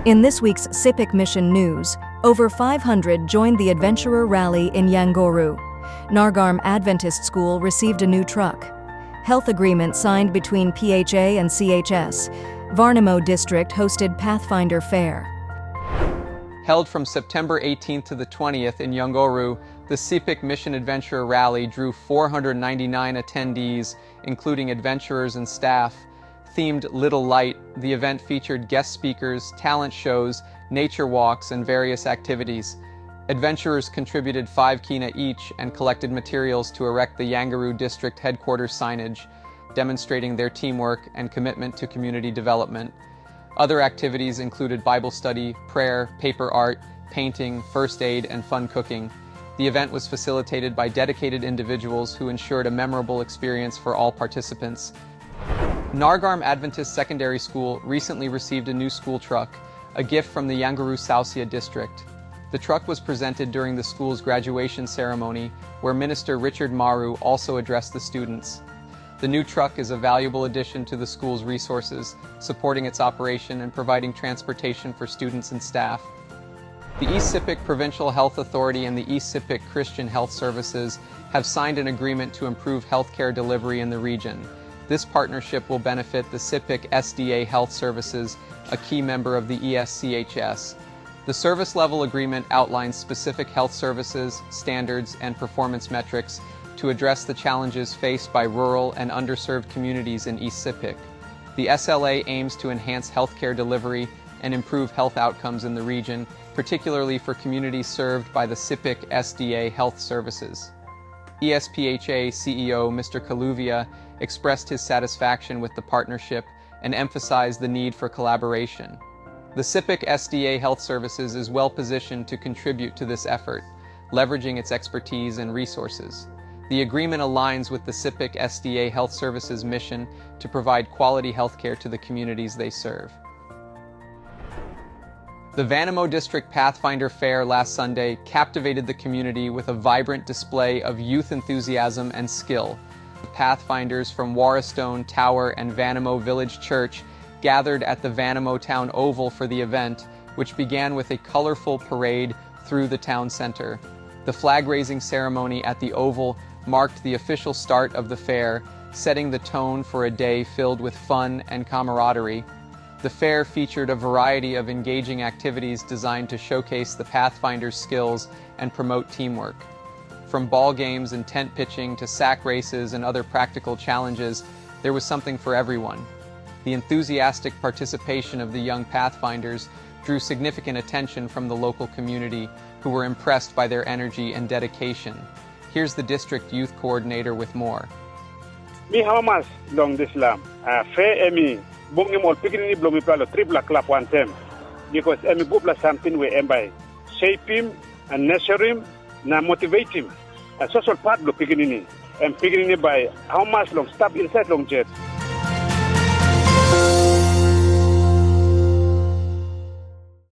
In this week's Sepik Mission News, over 500 joined the Adventurer Rally in Yangoru. Nargarm Adventist School received a new truck. Health agreement signed between PHA and CHS. Varnamo District hosted Pathfinder Fair. Held from September 18th to the 20th in Yangoru, the Sepik Mission Adventurer Rally drew 499 attendees, including adventurers and staff. Themed Little Light, the event featured guest speakers, talent shows, nature walks, and various activities. Adventurers contributed 5 kina each and collected materials to erect the Yangoru District headquarters signage, demonstrating their teamwork and commitment to community development. Other activities included Bible study, prayer, paper art, painting, first aid, and fun cooking. The event was facilitated by dedicated individuals who ensured a memorable experience for all participants. Nargarm Adventist Secondary School recently received a new school truck, a gift from the Yangoru Sausia District. The truck was presented during the school's graduation ceremony, where Minister Richard Maru also addressed the students. The new truck is a valuable addition to the school's resources, supporting its operation and providing transportation for students and staff. The East Sepik Provincial Health Authority and the East Sepik Christian Health Services have signed an agreement to improve healthcare delivery in the region. This partnership will benefit the Sepik SDA Health Services, a key member of the ESCHS. The service level agreement outlines specific health services, standards, and performance metrics to address the challenges faced by rural and underserved communities in East Sepik. The SLA aims to enhance healthcare delivery and improve health outcomes in the region, particularly for communities served by the Sepik SDA Health Services. ESPHA CEO Mr. Kaluvia expressed his satisfaction with the partnership and emphasized the need for collaboration. The Sepik SDA Health Services is well positioned to contribute to this effort, leveraging its expertise and resources. The agreement aligns with the Sepik SDA Health Services mission to provide quality healthcare to the communities they serve. The Varnamo District Pathfinder Fair last Sunday captivated the community with a vibrant display of youth enthusiasm and skill. Pathfinders from Warristone, Tower, and Varnamo Village Church gathered at the Varnamo Town Oval for the event, which began with a colorful parade through the town center. The flag-raising ceremony at the Oval marked the official start of the fair, setting the tone for a day filled with fun and camaraderie. The fair featured a variety of engaging activities designed to showcase the Pathfinder's skills and promote teamwork. From ball games and tent pitching to sack races and other practical challenges, there was something for everyone. The enthusiastic participation of the young Pathfinders drew significant attention from the local community, who were impressed by their energy and dedication. Here's the district youth coordinator with more. Mi hamas long this lam. Fe emi bungi mol pikini blomi plalo tripla clap one time. Because emi bubla something we embai. Shape him and nurture him na motivate him. A social part lo pikini ni. And pikini by how much long stop inside long jet.